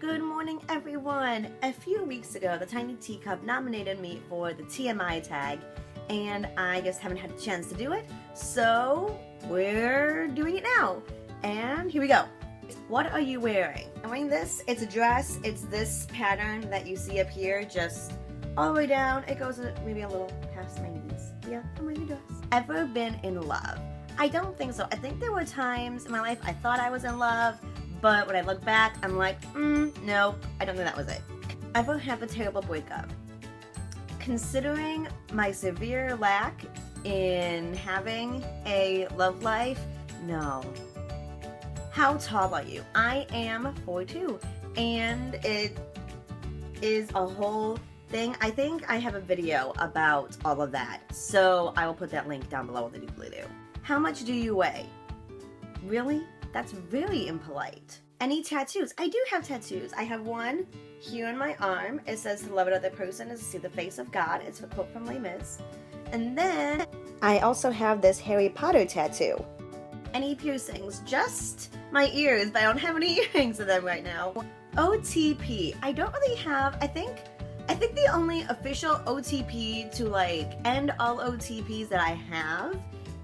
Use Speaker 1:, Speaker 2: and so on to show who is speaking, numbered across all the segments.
Speaker 1: Good morning, everyone! A few weeks ago, the Tiny Teacup nominated me for the TMI Tag, and I just haven't had a chance to do it, so we're doing it now. And here we go. What are you wearing? I'm wearing this. It's a dress. It's this pattern that you see up here, just all the way down. It goes maybe a little past my knees. Yeah, I'm wearing a dress. Ever been in love? I don't think so. I think there were times in my life I thought I was in love, but when I look back, I'm like, no, I don't think that was it. Ever have a terrible breakup? Considering my severe lack in having a love life, no. How tall are you? I am 4'2", and it is a whole thing. I think I have a video about all of that, so I will put that link down below in the doobly-doo. How much do you weigh? Really? That's very impolite. Any tattoos? I do have tattoos. I have one here on my arm. It says to love another person is to see the face of God. It's a quote from Les Mis. And then I also have this Harry Potter tattoo. Any piercings? Just my ears, but I don't have any earrings in them right now. OTP. I don't really have, I think the only official OTP to like end all OTPs that I have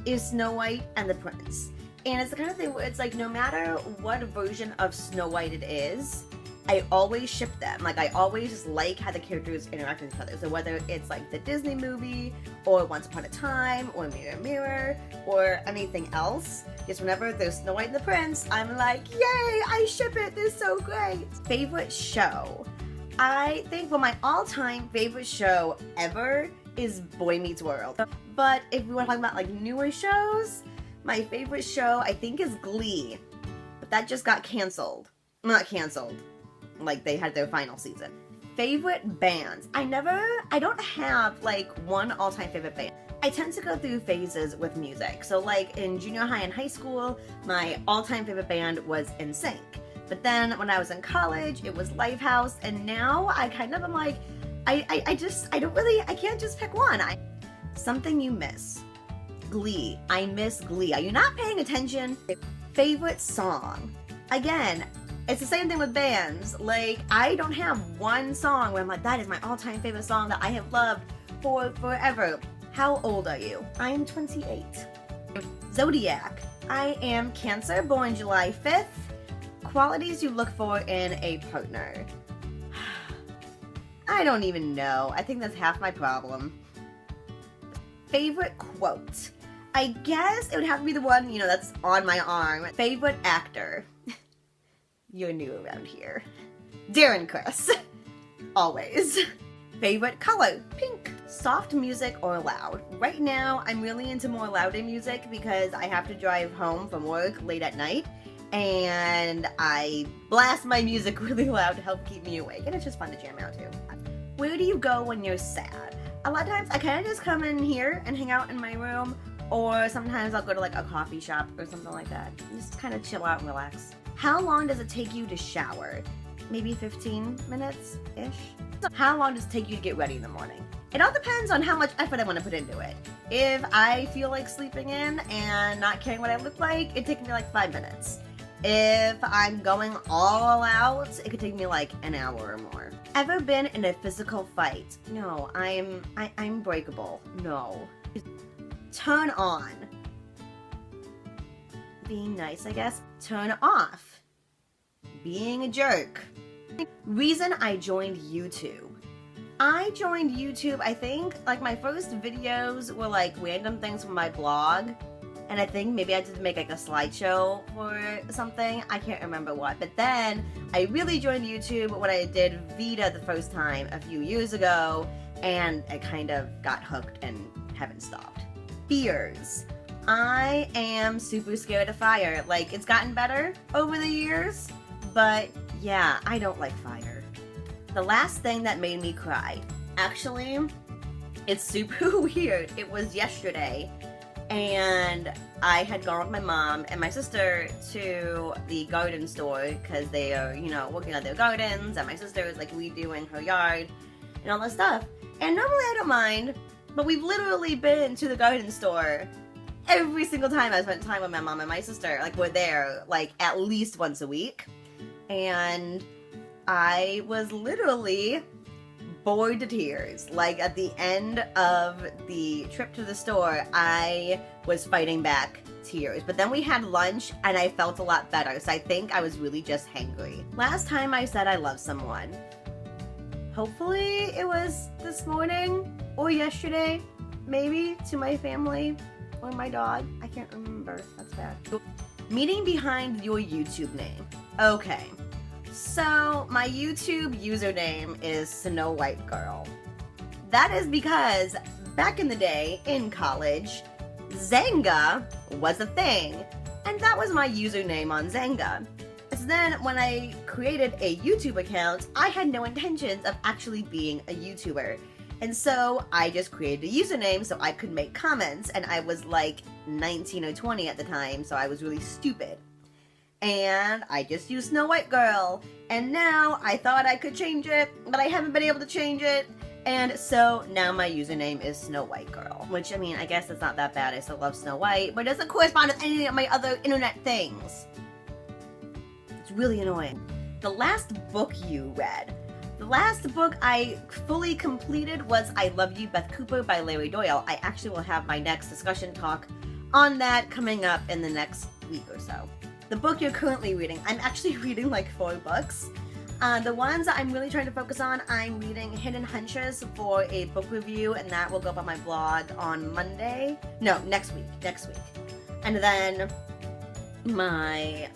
Speaker 1: is Snow White and the Prince. And it's the kind of thing where it's like no matter what version of Snow White it is, I always ship them. Like I always just like how the characters interact with each other. So whether it's like the Disney movie or Once Upon a Time or Mirror Mirror or anything else, just whenever there's Snow White and the Prince, I'm like, yay, I ship it, this is so great. Favorite show? I think, well, my all-time favorite show ever is Boy Meets World. But if we want to talk about like newer shows, my favorite show, I think, is Glee, but that just got canceled. Not canceled, like they had their final season. Favorite bands? I don't have like one all-time favorite band. I tend to go through phases with music. So like in junior high and high school, my all-time favorite band was NSYNC. But then when I was in college, it was Lifehouse, and now I kind of am like, I can't just pick one. Something you miss. Glee. I miss Glee. Are you not paying attention? Favorite song? Again, it's the same thing with bands. Like, I don't have one song where I'm like, that is my all-time favorite song that I have loved for forever. How old are you? I am 28. Zodiac. I am Cancer, born July 5th. Qualities you look for in a partner. I don't even know. I think that's half my problem. Favorite quote? I guess it would have to be the one, that's on my arm. Favorite actor? You're new around here. Darren Criss. Always. Favorite color? Pink. Soft music or loud? Right now, I'm really into more louder music because I have to drive home from work late at night, and I blast my music really loud to help keep me awake, and it's just fun to jam out to. Where do you go when you're sad? A lot of times I kind of just come in here and hang out in my room, or sometimes I'll go to like a coffee shop or something like that. Just kind of chill out and relax. How long does it take you to shower? Maybe 15 minutes-ish? How long does it take you to get ready in the morning? It all depends on how much effort I want to put into it. If I feel like sleeping in and not caring what I look like, it takes me like 5 minutes. If I'm going all out, it could take me like an hour or more. Ever been in a physical fight? No, I'm breakable. No. Turn on. Being nice, I guess. Turn off. Being a jerk. Reason I joined YouTube. I joined YouTube, I think, like my first videos were like random things from my blog. And I think maybe I had to make like a slideshow for something. I can't remember what. But then I really joined YouTube when I did Vita the first time a few years ago. And I kind of got hooked and haven't stopped. Fears. I am super scared of fire. Like, it's gotten better over the years. But yeah, I don't like fire. The last thing that made me cry. Actually, it's super weird. It was yesterday. And I had gone with my mom and my sister to the garden store because they are, working on their gardens, and my sister is like redoing her yard and all that stuff. And normally I don't mind, but we've literally been to the garden store every single time I spent time with my mom and my sister. Like, we're there like at least once a week. And I was literally bored to tears. Like, at the end of the trip to the store, I was fighting back tears. But then we had lunch and I felt a lot better, so I think I was really just hangry. Last time I said I love someone, hopefully it was this morning or yesterday, maybe, to my family or my dog. I can't remember. That's bad. Meaning behind your YouTube name. Okay. So, my YouTube username is Snow White Girl. That is because back in the day, in college, Zanga was a thing, and that was my username on Zanga. So then, when I created a YouTube account, I had no intentions of actually being a YouTuber. And so, I just created a username so I could make comments, and I was like 19 or 20 at the time, so I was really stupid. And I just used Snow White Girl, and now I thought I could change it, but I haven't been able to change it, and so now my username is Snow White Girl, which, I mean, I guess it's not that bad. I still love Snow White, but it doesn't correspond with any of my other internet things. It's really annoying. The last book you read. The last book I fully completed was I Love You, Beth Cooper by Larry Doyle. I actually will have my next discussion talk on that coming up in the next week or so. The book you're currently reading, I'm actually reading like 4 books. The ones that I'm really trying to focus on, I'm reading Hidden Hunches for a book review, and that will go up on my blog on Monday. No, next week. And then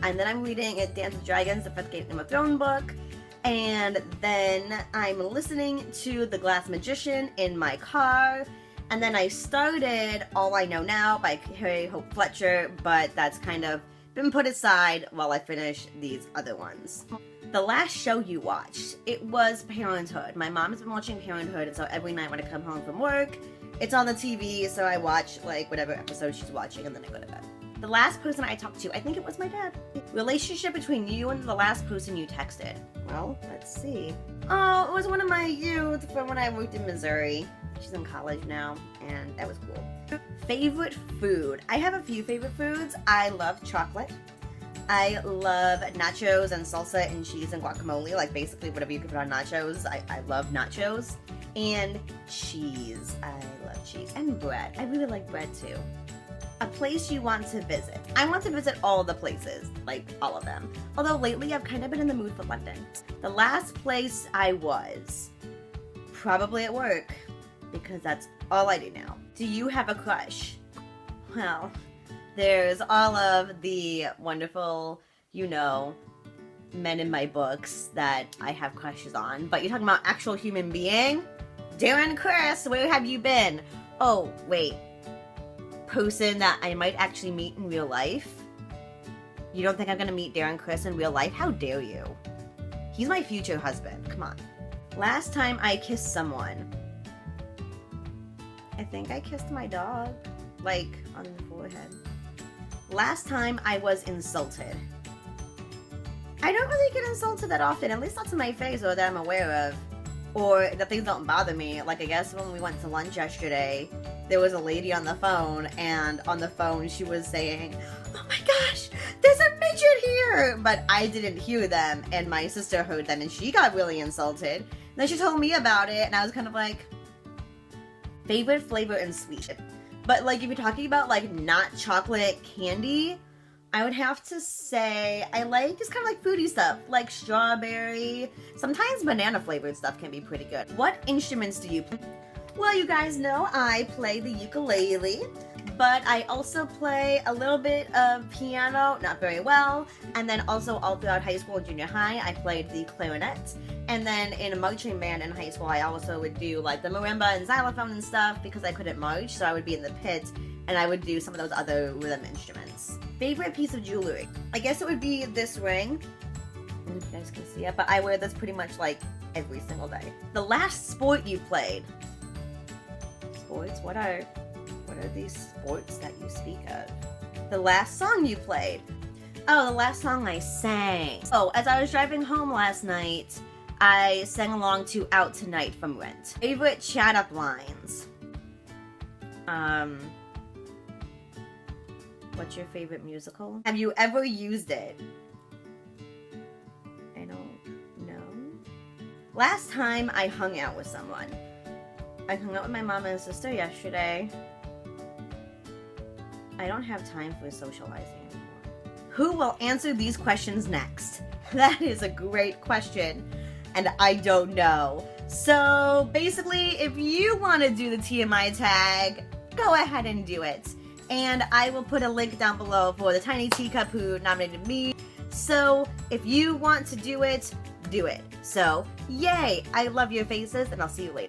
Speaker 1: I'm reading Dance with Dragons, the 5th Game of Thrones book. And then I'm listening to The Glass Magician in my car. And then I started All I Know Now by Harry Hope Fletcher, but that's kind of been put aside while I finish these other ones. The last show you watched, it was Parenthood. My mom has been watching Parenthood, and so every night when I come home from work, it's on the TV, so I watch like whatever episode she's watching and then I go to bed. The last person I talked to, I think it was my dad. Relationship between you and the last person you texted. Well, let's see. Oh, it was one of my youth from when I worked in Missouri. She's in college now, and that was cool. Favorite food. I have a few favorite foods. I love chocolate. I love nachos and salsa and cheese and guacamole, like basically whatever you can put on nachos. I love nachos. And cheese. I love cheese. And bread. I really like bread too. A place you want to visit. I want to visit all the places, like all of them. Although lately I've kind of been in the mood for London. The last place I was, probably at work, because that's all I do now. Do you have a crush? Well, there's all of the wonderful, you know, men in my books that I have crushes on. But you're talking about actual human being? Darren Criss, where have you been? Oh, wait. Person that I might actually meet in real life? You don't think I'm gonna meet Darren Criss in real life? How dare you? He's my future husband. Come on. Last time I kissed someone. I think I kissed my dog, like, on the forehead. Last time I was insulted. I don't really get insulted that often, at least not to my face or that I'm aware of. Or that things don't bother me. Like, I guess when we went to lunch yesterday, there was a lady on the phone, and on the phone she was saying, "Oh my gosh, there's a midget here!" But I didn't hear them, and my sister heard them, and she got really insulted. And then she told me about it, and I was kind of like, favorite flavor and sweet. But like if you're talking about like not chocolate candy, I would have to say I like just kind of like fruity stuff, like strawberry. Sometimes banana flavored stuff can be pretty good. What instruments do you play? Well, you guys know I play the ukulele, but I also play a little bit of piano, not very well, and then also all throughout high school and junior high, I played the clarinet. And then in a marching band in high school, I also would do like the marimba and xylophone and stuff because I couldn't march, so I would be in the pit and I would do some of those other rhythm instruments. Favorite piece of jewelry? I guess it would be this ring. I don't know if you guys can see it, but I wear this pretty much like every single day. The last sport you played? Sports? What are these sports that you speak of? The last song you played? Oh, the last song I sang. Oh, as I was driving home last night, I sang along to Out Tonight from Rent. Favorite chat up lines? What's your favorite musical? Have you ever used it? I don't know. Last time I hung out with someone, I hung out with my mom and sister yesterday. I don't have time for socializing anymore. Who will answer these questions next? That is a great question, and I don't know. So basically, if you want to do the TMI tag, go ahead and do it. And I will put a link down below for the Tiny Teacup who nominated me. So if you want to do it, do it. So yay, I love your faces, and I'll see you later.